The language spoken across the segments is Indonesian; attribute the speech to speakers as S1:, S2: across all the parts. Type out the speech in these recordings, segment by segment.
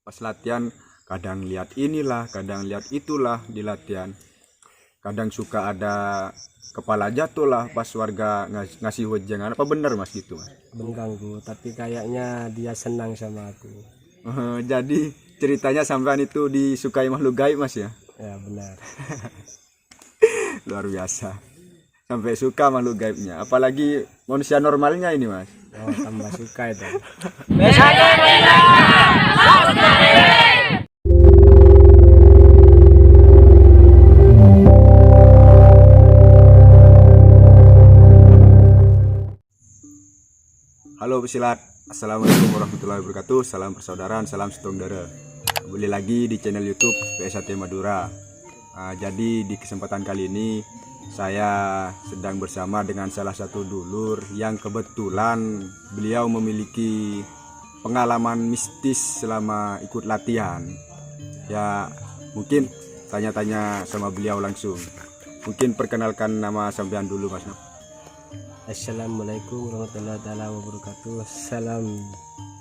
S1: Pas latihan kadang lihat inilah, kadang lihat itulah di latihan. Kadang suka ada kepala jatuh lah pas warga ngasih wejangan. Apa benar mas gitu mas?
S2: Mengganggu, tapi kayaknya dia senang sama aku.
S1: Jadi ceritanya sampean itu disukai makhluk gaib mas ya?
S2: Ya benar.
S1: Luar biasa. Sampai suka makhluk gaibnya. Apalagi manusia normalnya ini mas.
S2: Oh, tambah suka itu.
S1: Halo pesilat, assalamualaikum warahmatullahi wabarakatuh. Salam persaudaraan, salam setungdara. Kembali lagi di channel YouTube PSAT Madura. Jadi di kesempatan kali ini saya sedang bersama dengan salah satu dulur yang kebetulan beliau memiliki pengalaman mistis selama ikut latihan. Ya mungkin tanya-tanya sama beliau langsung. Mungkin perkenalkan nama sampean dulu mas.
S2: Assalamualaikum warahmatullahi wabarakatuh. Salam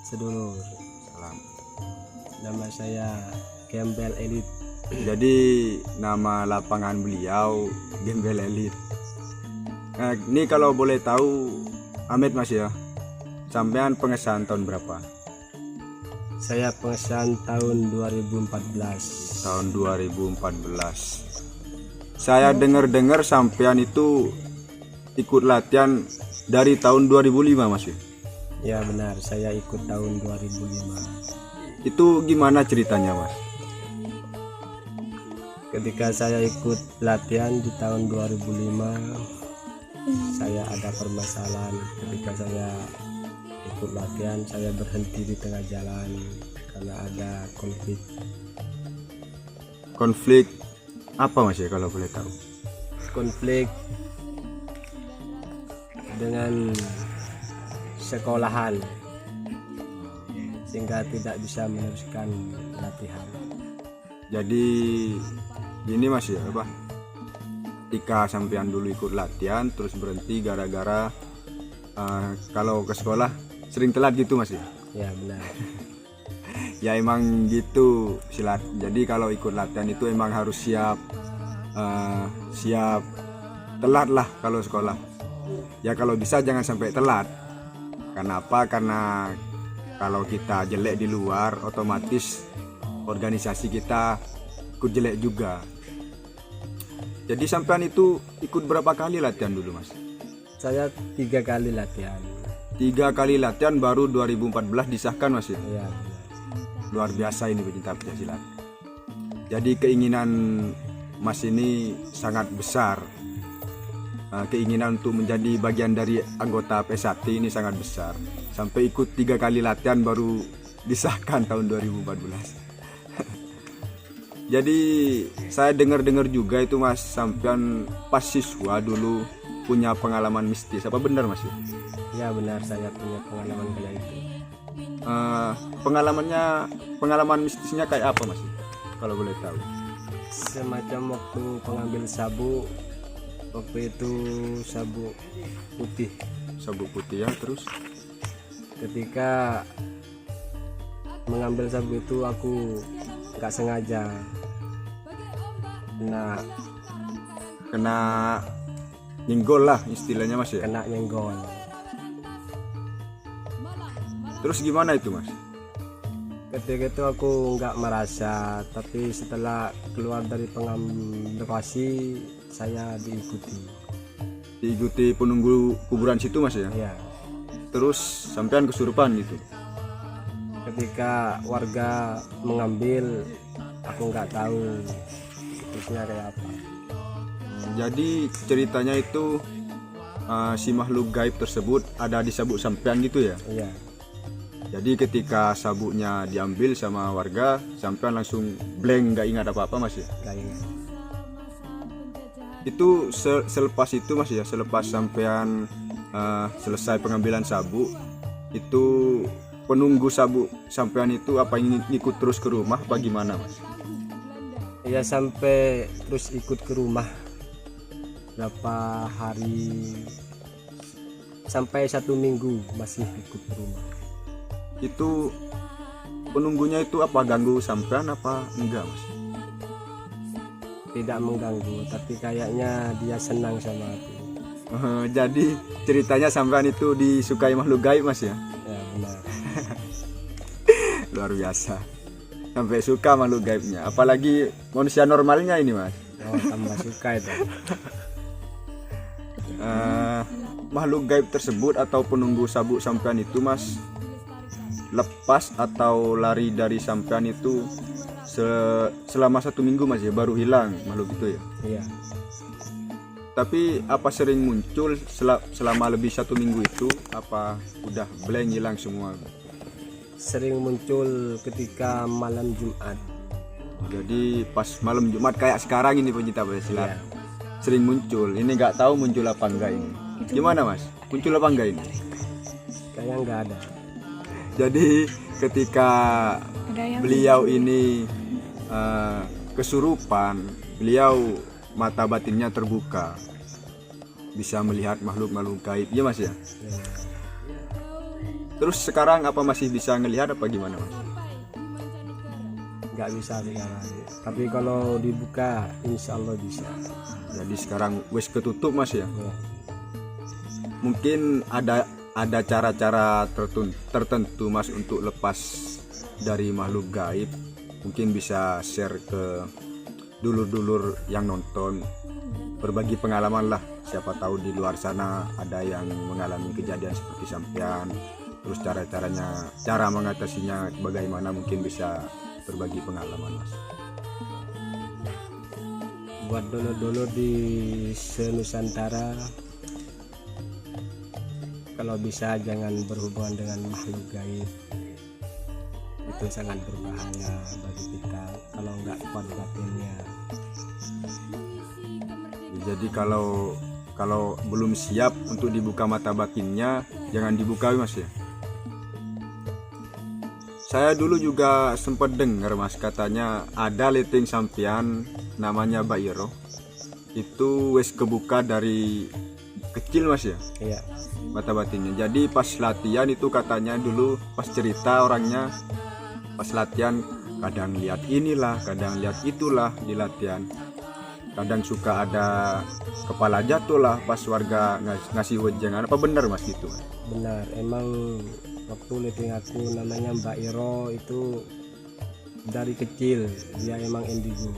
S2: sedulur.
S1: Salam.
S2: Nama saya Gembel Elit.
S1: Jadi nama lapangan beliau Gembel Elit. Nah, ini kalau boleh tahu Amit mas ya, sampean pengesahan tahun berapa?
S2: Saya pengesahan tahun 2014.
S1: Tahun 2014. Saya dengar-dengar sampean itu ikut latihan dari tahun 2005 mas ya?
S2: Ya benar, saya ikut tahun 2005.
S1: Itu gimana ceritanya mas?
S2: Ketika saya ikut latihan di tahun 2005, saya ada permasalahan. Ketika saya ikut latihan, saya berhenti di tengah jalan karena ada konflik.
S1: Konflik apa mas ya kalau boleh tahu?
S2: Konflik dengan sekolahan, sehingga tidak bisa meneruskan latihan.
S1: Jadi gini mas ya, apa? Ketika sampean dulu ikut latihan terus berhenti gara-gara kalau ke sekolah sering telat gitu mas ya?
S2: Ya benar.
S1: Ya emang gitu silat. Jadi kalau ikut latihan itu emang harus siap telat lah kalau sekolah. Ya kalau bisa jangan sampai telat. Kenapa? Karena kalau kita jelek di luar otomatis organisasi kita ikut jelek juga. Jadi sampean itu ikut berapa kali latihan dulu mas?
S2: Saya 3 kali latihan.
S1: 3 kali latihan baru 2014 disahkan mas ya?
S2: Ya benar.
S1: Luar biasa ini pecinta pencaksilat. Jadi keinginan mas ini sangat besar. Keinginan untuk menjadi bagian dari anggota PSAT ini sangat besar. Sampai ikut 3 kali latihan baru disahkan tahun 2014. Jadi saya dengar-dengar juga itu mas, sampean pas siswa dulu punya pengalaman mistis. Apa benar mas?
S2: Ya benar, saya punya pengalaman kayak itu.
S1: Pengalaman mistisnya kayak apa mas? Kalau boleh tahu.
S2: Semacam waktu pengambil sabuk, waktu itu sabuk putih.
S1: Sabuk putih ya, terus?
S2: Ketika mengambil sabuk itu aku nggak sengaja
S1: Kena nyenggol lah istilahnya mas ya?
S2: kena nyenggol.
S1: Terus gimana itu mas?
S2: Ketika itu aku nggak merasa, tapi setelah keluar dari lokasi saya
S1: Diikuti penunggu kuburan situ mas ya?
S2: ya.
S1: Terus sampean kesurupan gitu?
S2: Ketika warga mengambil, aku nggak tahu terusnya kayak apa.
S1: Jadi ceritanya itu si makhluk gaib tersebut ada di sabuk sampean gitu ya?
S2: Iya.
S1: Jadi ketika sabuknya diambil sama warga, sampean langsung blank, nggak ingat apa-apa mas ya?
S2: Nggak ingat.
S1: Itu selepas itu mas ya, selepas sampean selesai pengambilan sabuk, itu penunggu sabuk sampean itu apa ngikut terus ke rumah apa gimana mas?
S2: Ya sampai terus ikut ke rumah berapa hari, sampai 1 minggu masih ikut ke rumah.
S1: Itu penunggunya itu apa ganggu sampean apa enggak mas?
S2: Tidak mengganggu, tapi kayaknya dia senang sama aku.
S1: Jadi ceritanya sampean itu disukai makhluk gaib mas ya?
S2: Ya benar.
S1: Luar biasa, sampai suka makhluk gaibnya, apalagi manusia normalnya ini mas.
S2: Oh, tambah suka itu.
S1: Makhluk gaib tersebut atau penunggu sabuk sampean itu mas lepas atau lari dari sampean itu selama 1 minggu mas ya, baru hilang makhluk itu ya?
S2: Iya.
S1: Tapi apa sering muncul selama lebih 1 minggu itu, apa udah blank hilang semua?
S2: Sering muncul ketika malam Jumat.
S1: Jadi pas malam Jumat kayak sekarang ini pencinta silat.
S2: Iya.
S1: Sering muncul, ini nggak tahu muncul apa enggak ini. Gimana mas, muncul apa enggak ini?
S2: Kayaknya nggak ada.
S1: Jadi ketika beliau ini kesurupan, beliau mata batinnya terbuka, bisa melihat makhluk-makhluk gaib ya mas ya.
S2: Ya.
S1: Terus sekarang apa masih bisa ngelihat apa gimana mas?
S2: Nggak bisa sekarang, tapi kalau dibuka insya Allah bisa.
S1: Jadi sekarang wes ketutup mas ya.
S2: Ya.
S1: Mungkin ada cara-cara tertentu mas untuk lepas dari makhluk gaib. Mungkin bisa share ke dulur-dulur yang nonton, berbagi pengalaman lah, siapa tahu di luar sana ada yang mengalami kejadian seperti sampean. Terus cara mengatasinya bagaimana, mungkin bisa berbagi pengalaman mas.
S2: Buat dulur-dulur di senusantara, kalau bisa jangan berhubungan dengan makhluk gaib, itu sangat berbahaya bagi kita kalau nggak kuat batinnya.
S1: Jadi kalau belum siap untuk dibuka mata batinnya, jangan dibuka mas ya. Saya dulu juga sempat dengar mas, katanya ada leteng sampean namanya Mbak Iro, itu wes kebuka dari kecil mas ya,
S2: Iya.
S1: mata batinnya. Jadi pas latihan itu katanya dulu pas cerita orangnya, pas latihan kadang lihat inilah, kadang lihat itulah di latihan. Kadang suka ada kepala jatuh lah pas warga ngasih wejangan. Apa benar mas gitu?
S2: Benar, emang waktu letting aku namanya Mbak Iro itu dari kecil dia emang indigo.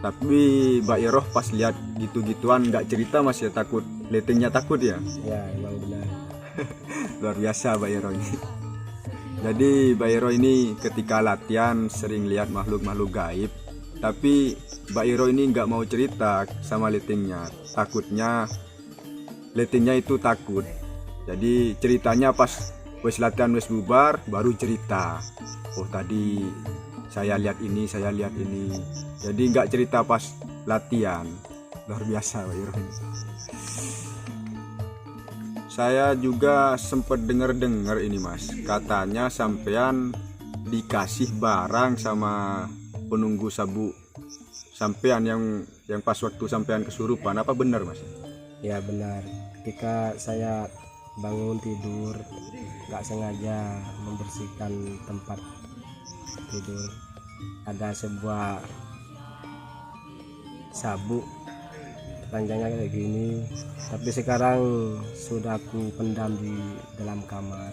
S1: Tapi Mbak Iro pas lihat gitu-gituan nggak cerita mas ya, takut lettingnya takut ya?
S2: Ya emang benar.
S1: Luar biasa Mbak Iro ini. Jadi Mbak Iro ini ketika latihan sering lihat makhluk-makhluk gaib, tapi Mbak Iro ini nggak mau cerita sama lettingnya, takutnya lettingnya itu takut. Jadi ceritanya pas wes latihan wes bubar baru cerita, oh tadi saya lihat ini, saya lihat ini. Jadi nggak cerita pas latihan. Luar biasa Mbak Iro ini. Saya juga sempat dengar ini mas, katanya sampean dikasih barang sama penunggu sabuk sampean yang pas waktu sampean kesurupan. Apa benar mas?
S2: Ya benar, ketika saya bangun tidur nggak sengaja membersihkan tempat tidur, ada sebuah sabuk panjangnya kayak gini, tapi sekarang sudah aku pendam di dalam kamar.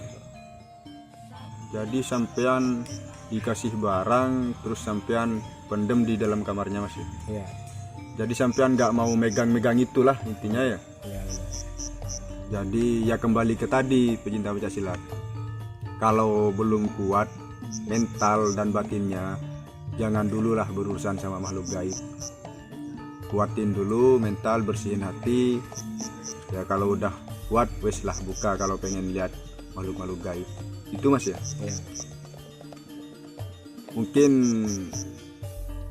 S1: Jadi sampean dikasih barang terus sampean pendem di dalam kamarnya mas ya?
S2: Ya,
S1: Jadi sampean nggak mau megang-megang itulah intinya ya.
S2: ya, ya.
S1: Jadi ya kembali ke tadi pecinta pencaksilat, kalau belum kuat mental dan batinnya, jangan dululah berurusan sama makhluk gaib. Kuatin dulu mental, bersihin hati. Ya kalau udah kuat wes lah buka kalau pengen lihat makhluk-makhluk gaib. Itu mas ya.
S2: Ya.
S1: Mungkin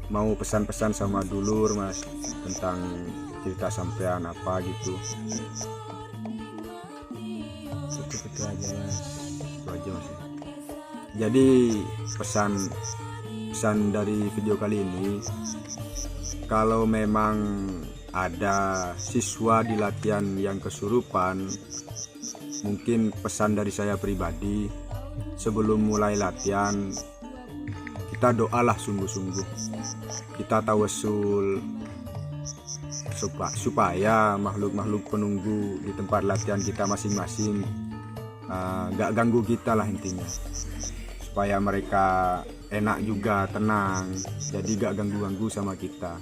S1: mau pesan-pesan sama dulur mas tentang cerita sampean apa gitu.
S2: Cukup itu aja mas.
S1: Itu aja mas. Jadi pesan dari video kali ini, kalau memang ada siswa di latihan yang kesurupan, mungkin pesan dari saya pribadi, sebelum mulai latihan kita doalah sungguh-sungguh, kita tawassul supaya makhluk-makhluk penunggu di tempat latihan kita masing-masing gak ganggu kita lah intinya, supaya mereka enak juga, tenang, jadi gak ganggu-ganggu sama kita.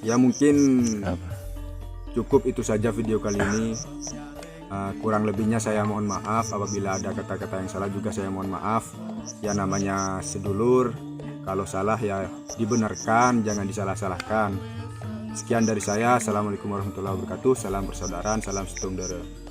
S1: Ya mungkin cukup itu saja video kali ini. Kurang lebihnya saya mohon maaf, apabila ada kata-kata yang salah juga saya mohon maaf. Ya namanya sedulur, kalau salah ya dibenarkan, jangan disalah-salahkan. Sekian dari saya. Assalamualaikum warahmatullahi wabarakatuh. Salam persaudaraan, salam setungdere.